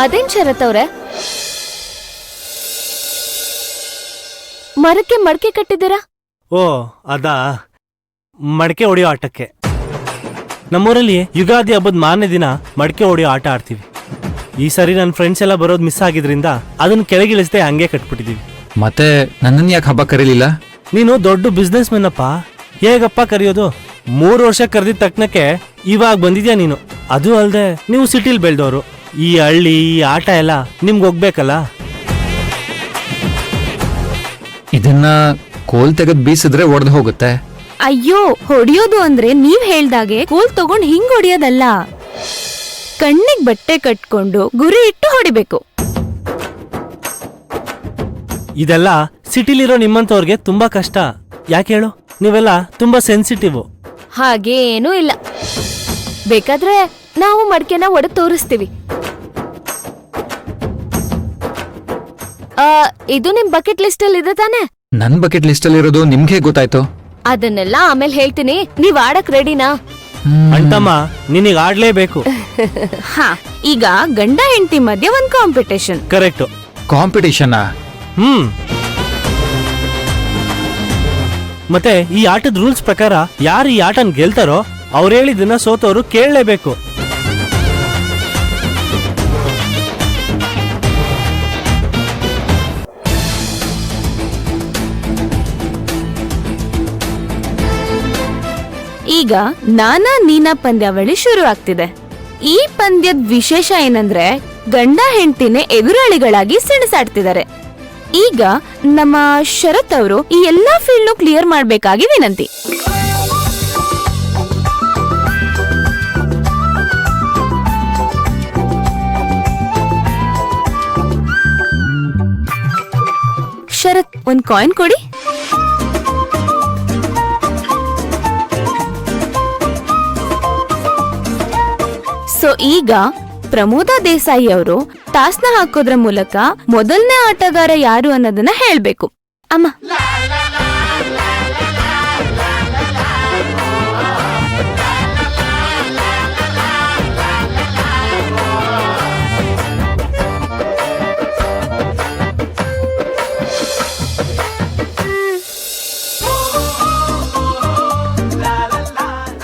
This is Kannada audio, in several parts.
ಅದೇನ್ ಶರತ್ ಅವ್ರೆ, ಮರಕ್ಕೆ ಮಡಕೆ ಕಟ್ಟಿದ್ದೀರಾ? ಓ ಅದಾ, ಮಡಕೆ ಹೊಡೆಯೋ ಆಟಕ್ಕೆ. ನಮ್ಮೂರಲ್ಲಿ ಯುಗಾದಿ ಹಬ್ಬದ ಮಾರನೇ ದಿನ ಮಡಕೆ ಹೊಡೆಯೋ ಆಟ ಆಡ್ತೀವಿ. ಈ ಸರಿ ನನ್ನ ಫ್ರೆಂಡ್ಸ್ ಎಲ್ಲ ಬರೋದು ಮಿಸ್ ಆಗಿದ್ರಿಂದ ಅದನ್ನ ಕೆಳಗಿಳಿಸದೆ ಹಂಗೆ ಕಟ್ಬಿಟ್ಟಿದೀವಿ. ಮತ್ತೆ ನನ್ನನ್ನು ಯಾಕೆ ಹಬ್ಬ ಕರೀಲಿಲ್ಲ? ನೀನು ದೊಡ್ಡ ಬಿಸ್ನೆಸ್ ಮೆನ್ನಪ್ಪ, ಹೇಗಪ್ಪ ಕರೆಯೋದು? 3 ವರ್ಷ ಕರೆದಿದ್ದ ತಕ್ಷಣಕ್ಕೆ ಇವಾಗ ಬಂದಿದ್ಯಾ ನೀನು. ಅದು ಅಲ್ದೆ ನೀವು ಸಿಟಿಲ್ ಬೆಳೆದವರು, ಈ ಹಳ್ಳಿ ಈ ಆಟ ಎಲ್ಲ ನಿಮ್ಗೆ ಹೋಗ್ಬೇಕಲ್ಲ. ಇದನ್ನ ಕೋಲ್ ತೆಗೆದ್ ಬೀಸಿದ್ರೆ ಒಡೆದು ಹೋಗುತ್ತೆ. ಅಯ್ಯೋ, ಹೊಡಿಯೋದು ಅಂದ್ರೆ ನೀವ್ ಹೇಳ್ದಾಗೆ ಕೋಲ್ ತಗೊಂಡ್ ಹಿಂಗ್ ಹೊಡಿಯೋದಲ್ಲ, ಕಣ್ಣಿಗ್ ಬಟ್ಟೆ ಕಟ್ಕೊಂಡು ಗುರಿ ಇಟ್ಟು ಹೊಡಿಬೇಕು. ಇದೆಲ್ಲ ಸಿಟಿಲಿರೋ ನಿಮ್ಮಂತವ್ರಿಗೆ ತುಂಬಾ ಕಷ್ಟ. ಯಾಕೆ ಹೇಳು? ನೀವೆಲ್ಲ ತುಂಬಾ ಸೆನ್ಸಿಟಿವ್. ಹಾಗೇನೂ ಇಲ್ಲ, ಬೇಕಾದ್ರೆ ನಾವು ಮಡಕೆನ ಒಡೆದು ತೋರಿಸ್ತೀವಿ. ಇದು ನಿಮ್ ಬಕೆಟ್ ಲಿಸ್ಟ್ ಅಲ್ಲಿ ಇದೆ ತಾನೆ? ನನ್ ಬಕೆಟ್ ಲಿಸ್ಟ್ ಅಲ್ಲಿ ಇರೋದು ನಿಮ್ಗೆ ಗೊತ್ತಾಯ್ತು? ಅದನ್ನೆಲ್ಲ ಆಮೇಲೆ ಹೇಳ್ತೀನಿ, ನೀವ್ ಆಡಕ್ ರೆಡಿನಾ? ಅಂತಮ್ಮ, ನಿನಗೆ ಆಡ್ಲೇಬೇಕು. ಹಾ, ಈಗ ಗಂಡ ಹೆಂಡತಿ ಮಧ್ಯೆ ಒಂದ್ ಕಾಂಪಿಟೇಷನ್. ಕರೆಕ್ಟ್. ಕಾಂಪಿಟೇಷನ್? ಮತ್ತೆ ಈ ಆಟದ ರೂಲ್ಸ್ ಪ್ರಕಾರ ಯಾರು ಈ ಆಟನ ಗೆಲ್ತಾರೋ ಅವ್ರು ಹೇಳಿದ್ದನ್ನ ಸೋತವರು ಕೇಳಲೇಬೇಕು. ಈಗ ನಾನಾ ನೀನಾ ಪಂದ್ಯಾವಳಿ ಶುರು ಆಗ್ತಿದೆ. ಈ ಪಂದ್ಯದ ವಿಶೇಷ ಏನಂದ್ರೆ ಗಂಡ ಹೆಂಡತಿನೇ ಎದುರಾಳಿಗಳಾಗಿ ಸೆಣಸಾಡ್ತಿದ್ದಾರೆ. ಈಗ ನಮ್ಮ ಶರತ್ ಅವರು ಈ ಎಲ್ಲಾ ಫೀಲ್ಡ್ ಕ್ಲಿಯರ್ ಮಾಡ್ಬೇಕಾಗಿ ವಿನಂತಿ. ಶರತ್, ಒಂದ್ ಕಾಯಿನ್ ಕೊಡಿ. ಸೊ ಈಗ ಪ್ರಮೋದ ದೇಸಾಯಿ ಅವರು ಟಾಸ್ನ ಹಾಕೋದ್ರ ಮೂಲಕ ಮೊದಲನೇ ಆಟಗಾರ ಯಾರು ಅನ್ನೋದನ್ನ ಹೇಳ್ಬೇಕು. ಅಮ್ಮ,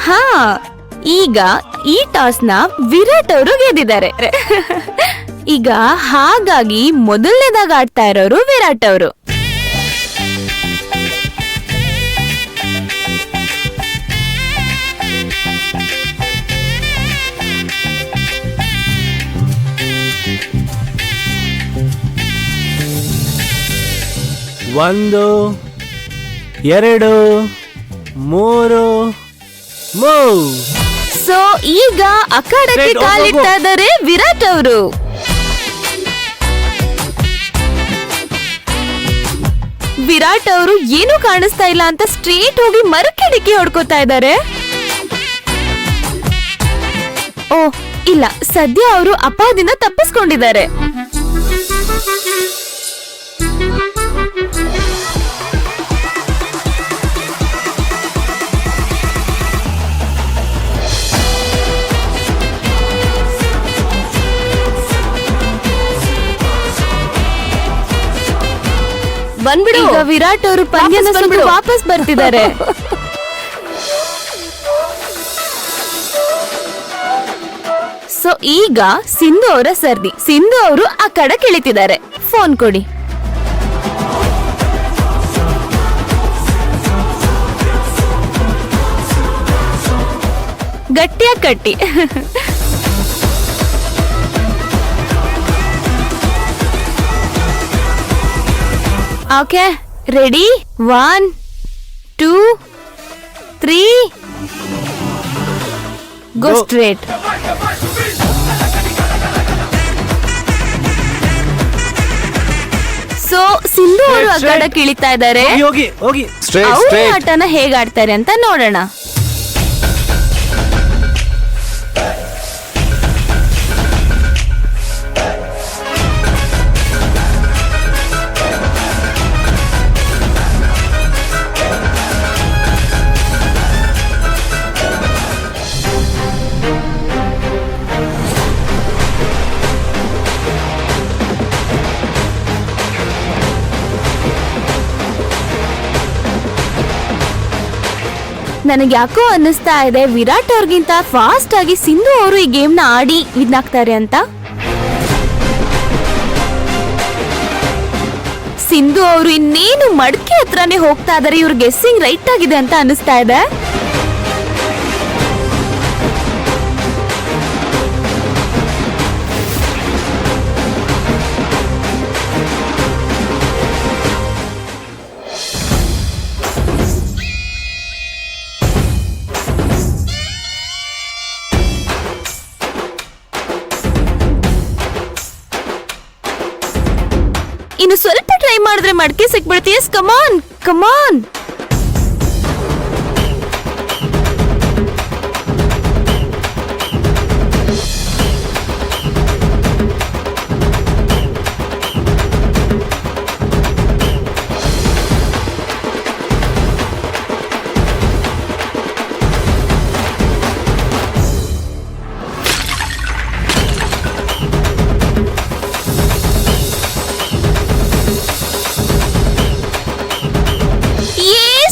ಹಾ, ಈಗ ಈ ಟಾಸ್ನ ವಿರಾಟ್ ಅವರು ಗೆದ್ದಿದ್ದಾರೆ. ಈಗ ಹಾಗಾಗಿ ಮೊದಲನೇದಾಗ ಆಡ್ತಾ ಇರೋರು ವಿರಾಟ್ ಅವರು. ಒಂದು, 2, 3 ಮೂವ್. ಸೊ ಈಗ ಅಖಾಡಕ್ಕೆ ಕಾಲಿಡ್ತಾ ಇದ್ದಾರೆ ವಿರಾಟ್ ಅವರು. ವಿರಾಟ್ ಅವರು ಏನು ಕಾಣಿಸ್ತಾ ಇಲ್ಲ ಅಂತ ಸ್ಟ್ರೇಟ್ ಹೋಗಿ ಮರಕ್ಕೆ ಡಿಕ್ಕಿ ಹೊಡ್ಕೋತಾ ಇದ್ದಾರೆ. ಓ ಇಲ್ಲ, ಸದ್ಯ ಅವರು ಅಪಾಯದಿಂದ ತಪ್ಪಿಸ್ಕೊಂಡಿದ್ದಾರೆ. ಬಂದ್ಬಿಡು. ಈಗ ವಿರಾಟ್ ಅವರು ಪಂದ್ಯನ ಸುಟ್ಟು ವಾಪಸ್ ಬರ್ತಿದ್ದಾರೆ. ಸೊ ಈಗ ಸಿಂಧು ಅವರ ಸರ್ದಿ. ಸಿಂಧು ಅವರು ಆ ಕಡೆ ಇಳಿತಿದ್ದಾರೆ. ಫೋನ್ ಕೊಡಿ. ಗಟ್ಟಿಯಾಗಿ ಕಟ್ಟಿ. Okay, ready? 1, 2, 3 go straight. So Sindhu ಅವರು ಅಗ್ಗಡಕ್ಕೆ ಇಳಿತಾ ಇದ್ದಾರೆ. ಅವ್ರ ಆಟನ ಹೇಗಾಡ್ತಾರೆ ಅಂತ ನೋಡೋಣ. ನನಗೆ ಯಾಕೋ ಅನ್ನಿಸ್ತಾ ಇದೆ ವಿರಾಟ್ ಅವ್ರಿಗಿಂತ ಫಾಸ್ಟ್ ಆಗಿ ಸಿಂಧು ಅವರು ಈ ಗೇಮ್ ನ ಆಡಿ ವಿನ್ ಆಗ್ತಾರೆ ಅಂತ. ಸಿಂಧು ಅವರು ಇನ್ನೇನು ಮಡಕೆ ಹತ್ರನೇ ಹೋಗ್ತಾ ಇದಾರೆ. ಇವ್ರ ಗೆಸ್ಸಿಂಗ್ ರೈಟ್ ಆಗಿದೆ ಅಂತ ಅನ್ನಿಸ್ತಾ ಇದೆ. ಇನ್ನು ಸ್ವಲ್ಪ ಟ್ರೈ ಮಾಡಿದ್ರೆ ಮಡಕೆ ಸಿಕ್ಬಿಡ್ತೀಯ. ಕಮಾನ್ ಕಮಾನ್.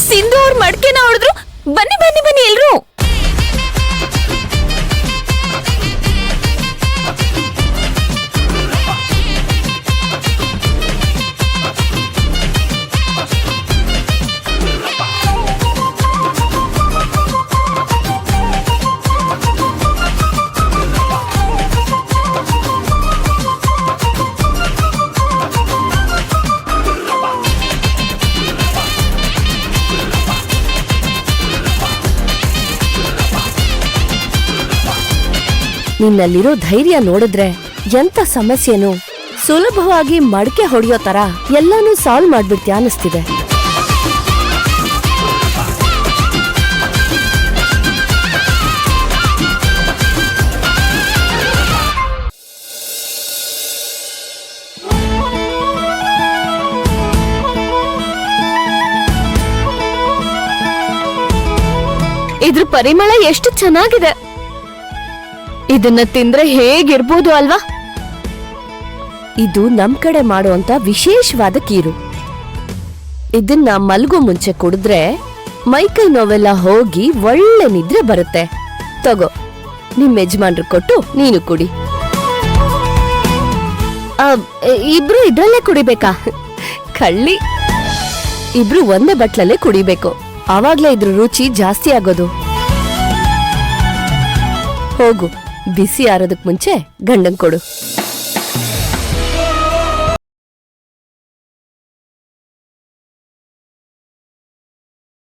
ಸಿಂಧು ಅವ್ರ ಮಡಕೆನ ಹೊಡೆದ್ರು. ಬನ್ನಿ ಬನ್ನಿ ಬನ್ನಿ ಎಲ್ರು. ನಿನ್ನಲ್ಲಿರೋ ಧೈರ್ಯ ನೋಡಿದ್ರೆ ಎಂತ ಸಮಸ್ಯೆನೂ ಸುಲಭವಾಗಿ ಮಡಕೆ ಹೊಡೆಯೋ ತರ ಎಲ್ಲಾನು ಸಾಲ್ವ್ ಮಾಡ್ಬಿಡ್ತೀಯ ಅನಿಸ್ತಿದೆ. ಇದ್ರ ಪರಿಮಳ ಎಷ್ಟು ಚೆನ್ನಾಗಿದೆ. ಇದನ್ನ ತಿಂದ್ರೆ ಹೇಗಿರ್ಬೋದು ಅಲ್ವಾ? ಇದು ನಮ್ ಕಡೆ ಮಾಡುವಂತ ವಿಶೇಷವಾದ ಕೀರು. ಇದನ್ನ ಮಲ್ಗೋ ಮುಂಚೆ ಕುಡಿದ್ರೆ ಮೈಕೈ ನೋವೆಲ್ಲ ಹೋಗಿ ಒಳ್ಳೆ ನಿದ್ರೆ ಬರುತ್ತೆ. ತಗೋ, ನಿಮ್ ಯಜಮಾನ್ರು ಕೊಟ್ಟು ನೀನು ಕುಡಿ. ಇಬ್ರು ಇದ್ರಲ್ಲೇ ಕುಡಿಬೇಕಾ? ಕಳ್ಳಿ, ಇಬ್ರು ಒಂದೇ ಬಟ್ಲಲ್ಲೇ ಕುಡಿಬೇಕು. ಆವಾಗ್ಲೇ ಇದ್ರ ರುಚಿ ಜಾಸ್ತಿ ಆಗೋದು. ಹೋಗು, ಬಿಸಿ ಆರೋದಕ್ ಮುಂಚೆ ಗಂಡನ್ ಕೊಡು.